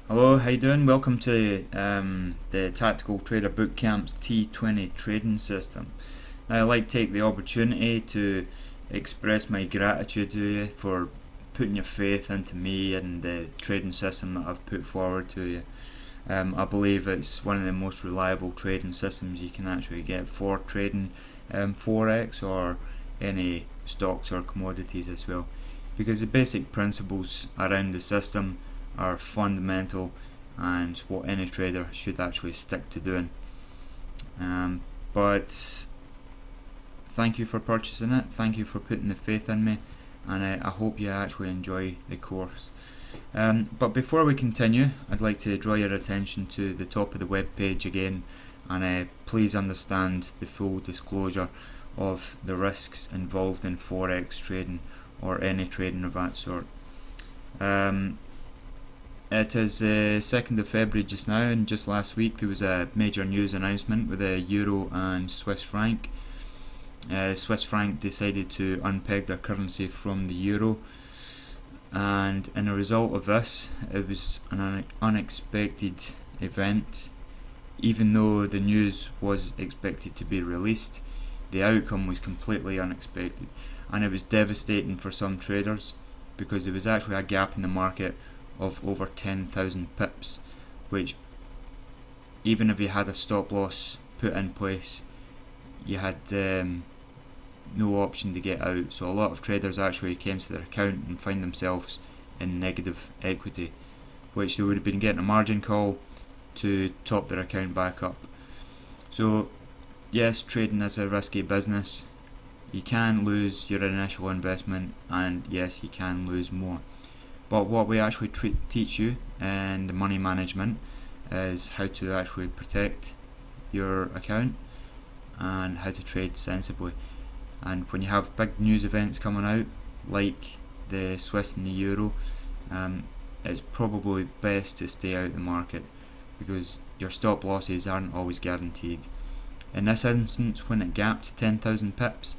Hello, how you doing? Welcome to the Tactical Trader Bootcamp's T20 trading system. Now, I'd like to take the opportunity to express my gratitude to you for putting your faith into me and the trading system that I've put forward to you. I believe it's one of the most reliable trading systems you can actually get for trading Forex or any stocks or commodities as well, because the basic principles around the system are fundamental and what any trader should actually stick to doing. But thank you for purchasing it, thank you for putting the faith in me, and I hope you actually enjoy the course. But before we continue, I'd like to draw your attention to the top of the web page again, and please understand the full disclosure of the risks involved in Forex trading or any trading of that sort. It is 2nd of February just now, and just last week there was a major news announcement with the Euro and Swiss franc. Swiss franc decided to unpeg their currency from the Euro, and in a result of this, it was an unexpected event. Even though the news was expected to be released, the outcome was completely unexpected, and it was devastating for some traders because there was actually a gap in the market of over 10,000 pips, which, even if you had a stop loss put in place, you had no option to get out. So a lot of traders actually came to their account and found themselves in negative equity, which they would have been getting a margin call to top their account back up. So yes, trading is a risky business. You can lose your initial investment, and yes, you can lose more. But what we actually teach you in the money management is how to actually protect your account and how to trade sensibly. And when you have big news events coming out, like the Swiss and the Euro, it's probably best to stay out of the market because your stop losses aren't always guaranteed. In this instance, when it gapped 10,000 pips,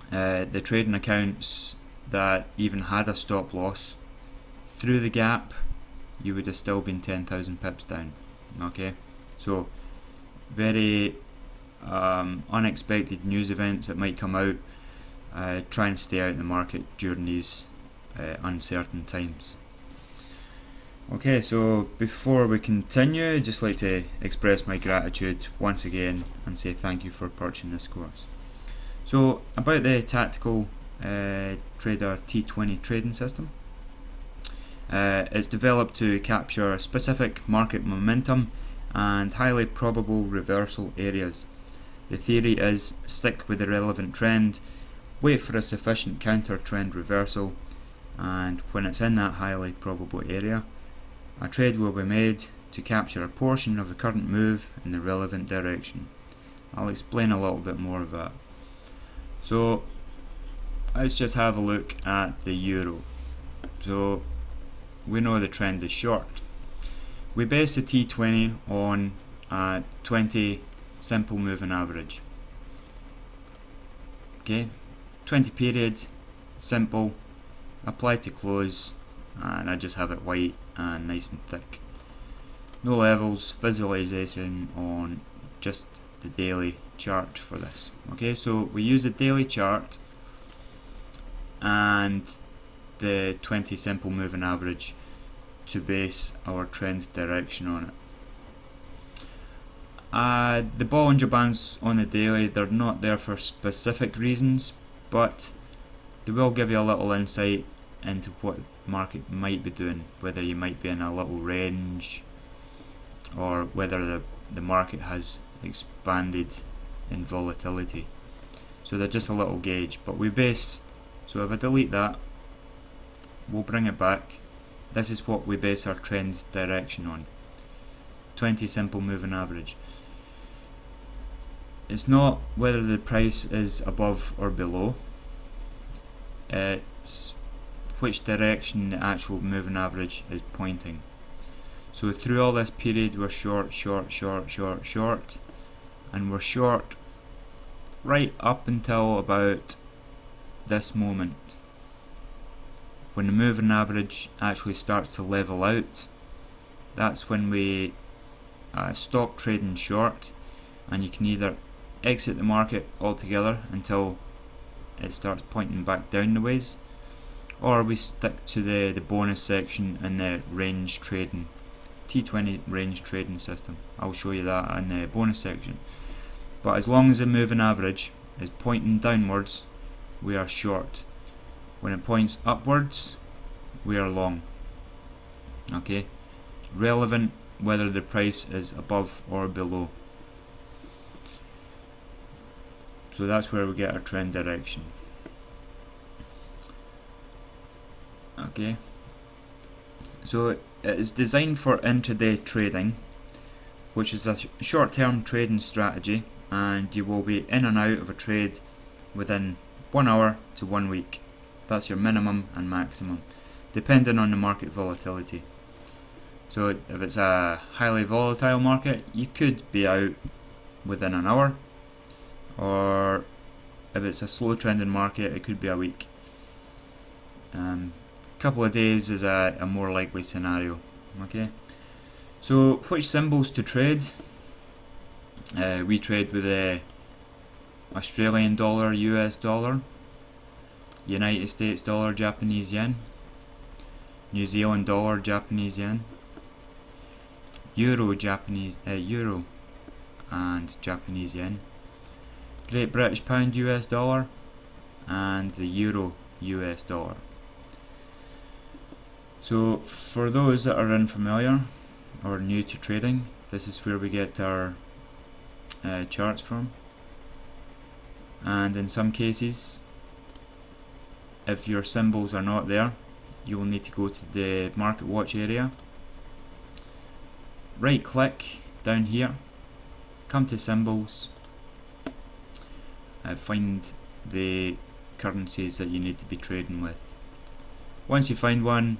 the trading accounts that even had a stop loss, through the gap you would have still been 10,000 pips down. Okay, so very unexpected news events that might come out. Try and stay out in the market during these uncertain times. Okay, so before we continue, I'd just like to express my gratitude once again and say thank you for purchasing this course. So about the Tactical Trader T20 trading system. It's developed to capture specific market momentum and highly probable reversal areas. The theory is stick with the relevant trend, wait for a sufficient counter trend reversal, and when it's in that highly probable area, a trade will be made to capture a portion of the current move in the relevant direction. I'll explain a little bit more of that. So let's just have a look at the Euro. So we know the trend is short. We base the T20 on a 20 simple moving average. Okay, 20 period, simple, apply to close, and I just have it white and nice and thick. No levels, visualization on just the daily chart for this. Okay, so we use a daily chart and the 20 simple moving average to base our trend direction on it. The Bollinger Bands on the daily, they're not there for specific reasons, but they will give you a little insight into what the market might be doing, whether you might be in a little range or whether the market has expanded in volatility. So they're just a little gauge, but we base, so if I delete that, we'll bring it back. This is what we base our trend direction on. 20 simple moving average. It's not whether the price is above or below, it's which direction the actual moving average is pointing. So through all this period we're short, short, short, short, short, and we're short right up until about this moment. When the moving average actually starts to level out, that's when we stop trading short, and you can either exit the market altogether until it starts pointing back down the ways, or we stick to the bonus section in the range trading, T20 range trading system. I'll show you that in the bonus section. But as long as the moving average is pointing downwards, we are short. When it points upwards, we are long. Okay, relevant whether the price is above or below. So that's where we get our trend direction. Okay, so it is designed for intraday trading, which is a short-term trading strategy, and you will be in and out of a trade within 1 hour to 1 week. That's your minimum and maximum, depending on the market volatility. So if it's a highly volatile market, you could be out within an hour, or if it's a slow trending market, it could be a week. Couple of days is a more likely scenario. Okay, so which symbols to trade? We trade with the Australian dollar, US dollar, United States dollar, Japanese yen, New Zealand dollar, Japanese yen, euro and Japanese yen, Great British pound, US dollar, and the euro, US dollar. So for those that are unfamiliar or new to trading, this is where we get our charts from. And in some cases, if your symbols are not there, you will need to go to the market watch area, right click down here, come to symbols, find the currencies that you need to be trading with. Once you find one,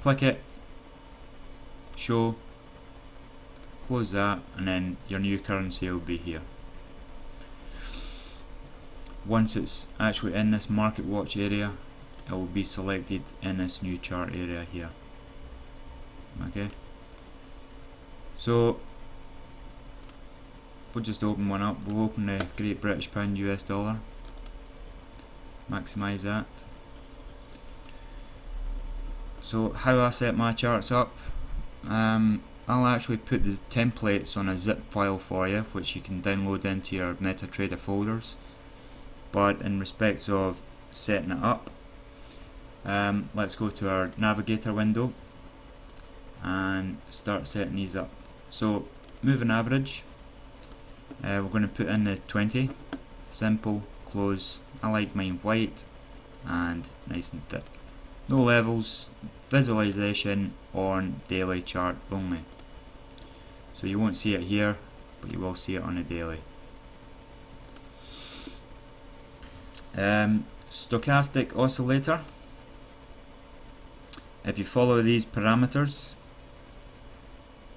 click it, show, close that, and then your new currency will be here. Once it's actually in this market watch area, it will be selected in this new chart area here. Okay, so we'll just open one up. We'll open the Great British Pound US dollar, maximize that. So how I set my charts up, I'll actually put the templates on a zip file for you, which you can download into your MetaTrader folders. But in respects of setting it up, let's go to our navigator window and start setting these up. So moving average, we're going to put in the 20, simple, close. I like mine white and nice and thick. No levels, visualization on daily chart only. So you won't see it here, but you will see it on a daily. Stochastic oscillator. If you follow these parameters,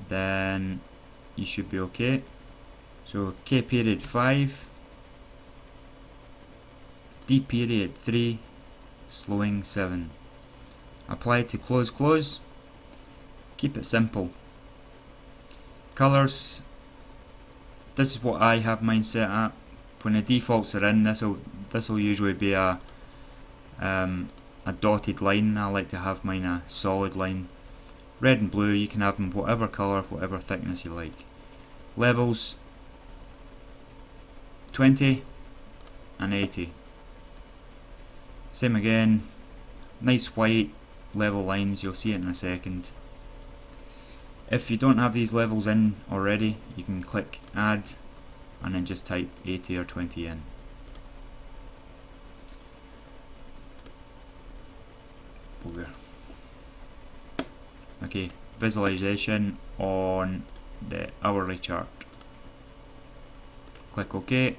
then you should be okay. So K period 5, D period 3, slowing 7. Apply to close. Keep it simple. Colors, this is what I have mine set at. When the defaults are in, this will usually be a dotted line. I like to have mine a solid line. Red and blue, you can have them whatever colour, whatever thickness you like. Levels 20 and 80. Same again, nice white level lines, you'll see it in a second. If you don't have these levels in already, you can click add and then just type 80 or 20 in. Over. Okay, visualization on the hourly chart. Click OK.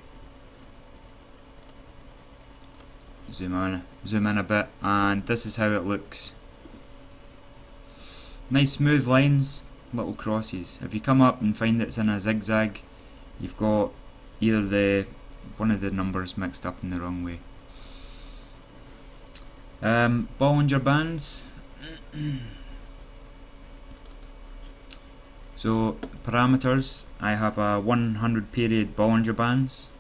Zoom in a bit, and this is how it looks. Nice smooth lines, little crosses. If you come up and find it's in a zigzag, you've got either one of the numbers mixed up in the wrong way. Bollinger Bands. So parameters, I have a 100 period Bollinger Bands,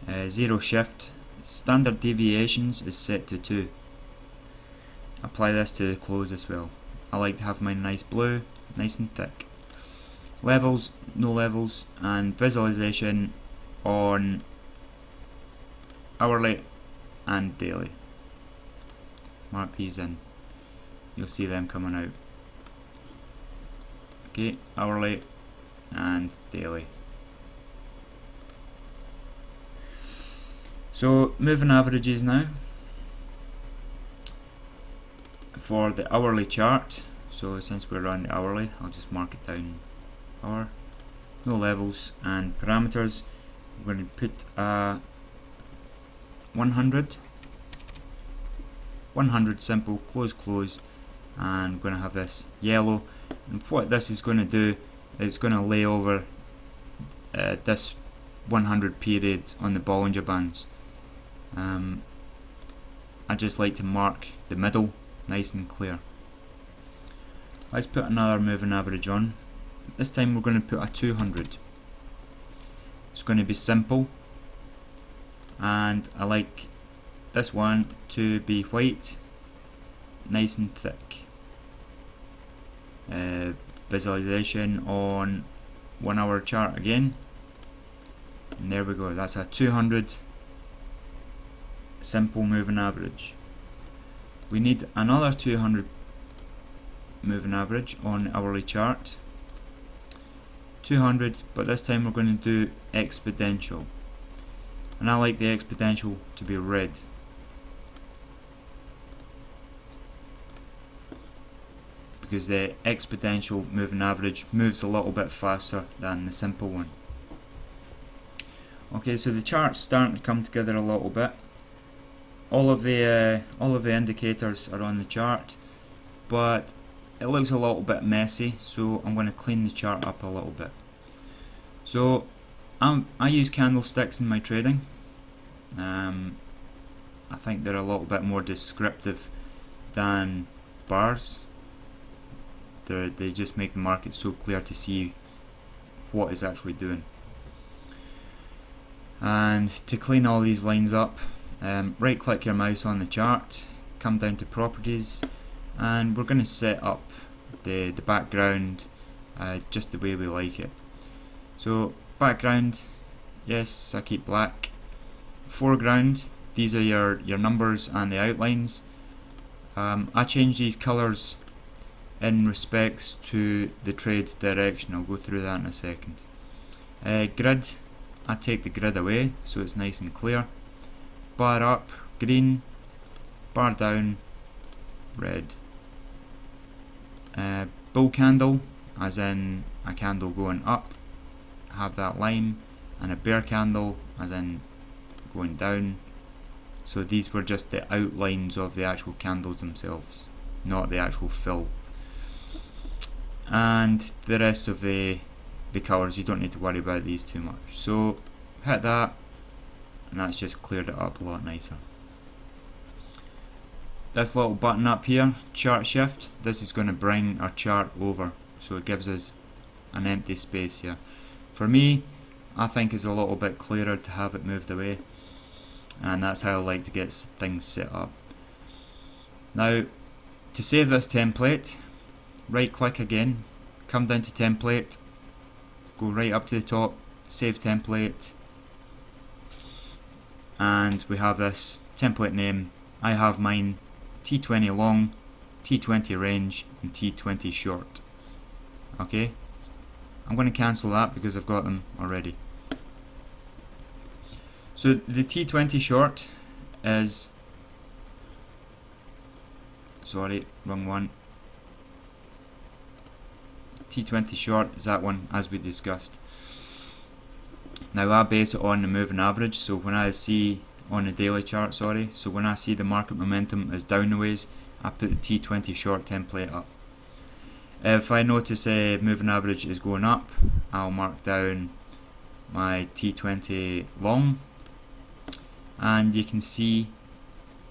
0 shift, standard deviations is set to 2. Apply this to the close as well. I like to have mine nice blue, nice and thick. Levels, no levels, and visualization on hourly and daily. Mark these in, you'll see them coming out. Okay, hourly and daily. So moving averages now. For the hourly chart, so since we're on the hourly, I'll just mark it down hour, no levels, and parameters. We're going to put 100 simple, close, and we're going to have this yellow. And what this is going to do is going to lay over this 100 period on the Bollinger Bands. I just like to mark the middle nice and clear. Let's put another moving average on. This time we're going to put a 200. It's going to be simple, and I like this one to be white, nice and thick. Visualization on 1 hour chart again, and there we go, that's a 200 simple moving average. We need another 200 moving average on the hourly chart, 200, but this time we're going to do exponential, and I like the exponential to be red. Because the exponential moving average moves a little bit faster than the simple one. Okay, so the chart's starting to come together a little bit. All of the indicators are on the chart, but it looks a little bit messy, so I'm going to clean the chart up a little bit. So I use candlesticks in my trading. I think they're a little bit more descriptive than bars. They just make the market so clear to see what it's actually doing. And to clean all these lines up, right click your mouse on the chart, come down to properties, and we're going to set up the background just the way we like it. So background, yes, I keep black. Foreground, these are your numbers and the outlines. I change these colours in respects to the trade direction. I'll go through that in a second. Grid, I take the grid away so it's nice and clear. Bar up, green. Bar down, red. Bull candle, as in a candle going up, have that line, and a bear candle, as in going down. So these were just the outlines of the actual candles themselves, not the actual fill. And the rest of the colours, you don't need to worry about these too much. So hit that, and that's just cleared it up a lot nicer. This little button up here, chart shift, this is going to bring our chart over, so it gives us an empty space here. For me, I think it's a little bit clearer to have it moved away, and that's how I like to get things set up. Now, to save this template, right click again, come down to template, go right up to the top, save template, and we have this template name. I have mine T20 long, T20 range, and T20 short. Okay, I'm going to cancel that because I've got them already. So the T20 short is, sorry, wrong one. T20 short is that one, as we discussed. Now I base it on the moving average, so when I see on the daily chart, so when I see the market momentum is down the ways, I put the T20 short template up. If I notice a moving average is going up, I'll mark down my T20 long, and you can see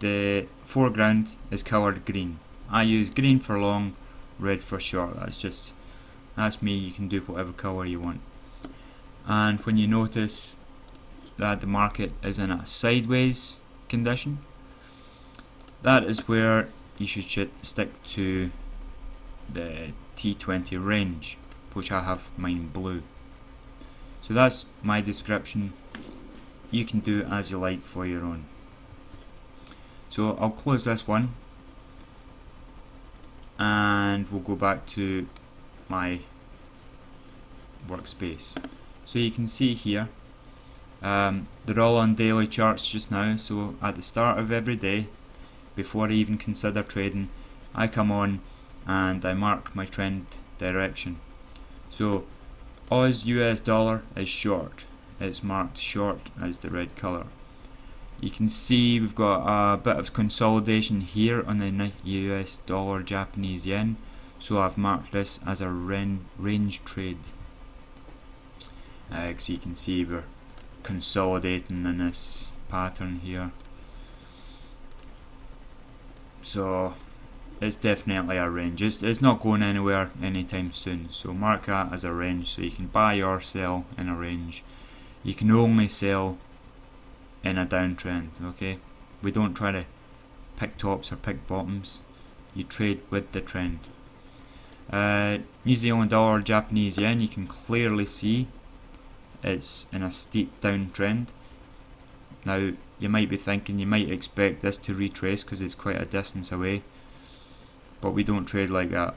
the foreground is coloured green. I use green for long, red for short. That's me. You can do whatever colour you want. And when you notice that the market is in a sideways condition, that is where you should stick to the T20 range, which I have mine blue. So that's my description. You can do as you like for your own. So I'll close this one and we'll go back to my workspace. So you can see here, they're all on daily charts just now. So at the start of every day, before I even consider trading, I come on and I mark my trend direction. So Oz US dollar is short. It's marked short as the red colour. You can see we've got a bit of consolidation here on the US dollar Japanese yen, so I've marked this as a range trade. So you can see we're consolidating in this pattern here. So it's definitely a range. It's not going anywhere anytime soon, so mark that as a range. So you can buy or sell in a range. You can only sell in a downtrend, okay? We don't try to pick tops or pick bottoms. You trade with the trend. New Zealand dollar, Japanese yen, you can clearly see it's in a steep downtrend. Now you might be thinking, you might expect this to retrace because it's quite a distance away, but we don't trade like that.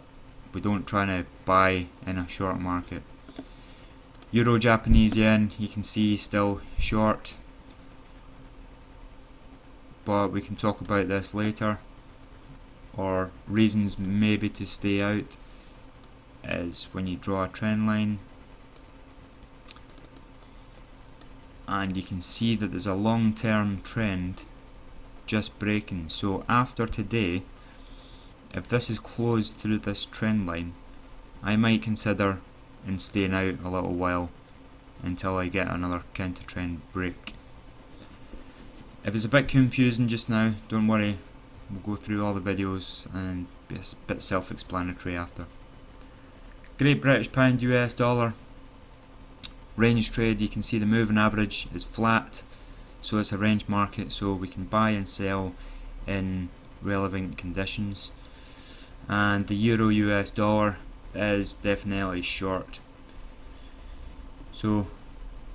We don't try to buy in a short market. Euro Japanese yen, you can see still short, but we can talk about this later. Or reasons maybe to stay out is when you draw a trend line and you can see that there's a long-term trend just breaking. So after today, if this is closed through this trend line, I might consider and staying out a little while until I get another counter trend break. If it's a bit confusing just now, don't worry, we'll go through all the videos and be a bit self-explanatory after. Great British Pound US dollar range trade. You can see the moving average is flat, so it's a range market, so we can buy and sell in relevant conditions. And the Euro US dollar is definitely short. So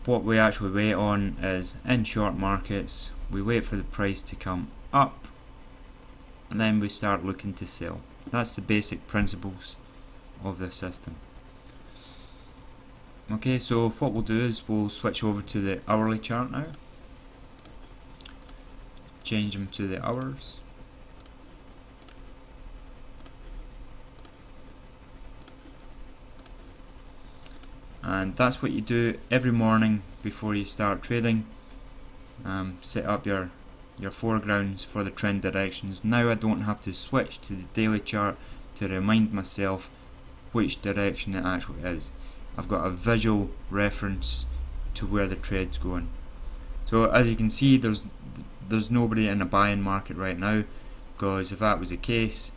what we actually wait on is, in short markets, we wait for the price to come up and then we start looking to sell. That's the basic principles of this system. Okay, so what we'll do is we'll switch over to the hourly chart now. Change them to the hours. And that's what you do every morning before you start trading. Set up your foregrounds for the trend directions. Now I don't have to switch to the daily chart to remind myself which direction it actually is. I've got a visual reference to where the trade's going. So as you can see, there's nobody in a buying market right now, because if that was the case,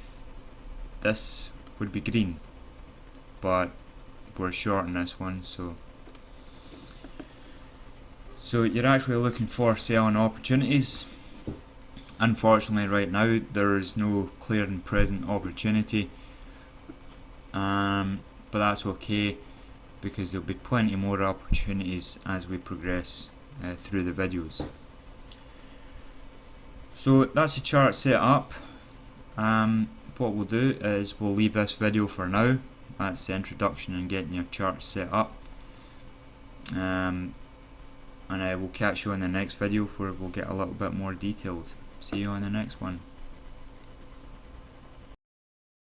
this would be green, but we're short on this one. So you're actually looking for selling opportunities. Unfortunately right now there is no clear and present opportunity, but that's okay, because there'll be plenty more opportunities as we progress through the videos. So that's the chart set up. What we'll do is we'll leave this video for now. That's the introduction and getting your chart set up. And I will catch you in the next video where we'll get a little bit more detailed. See you on the next one.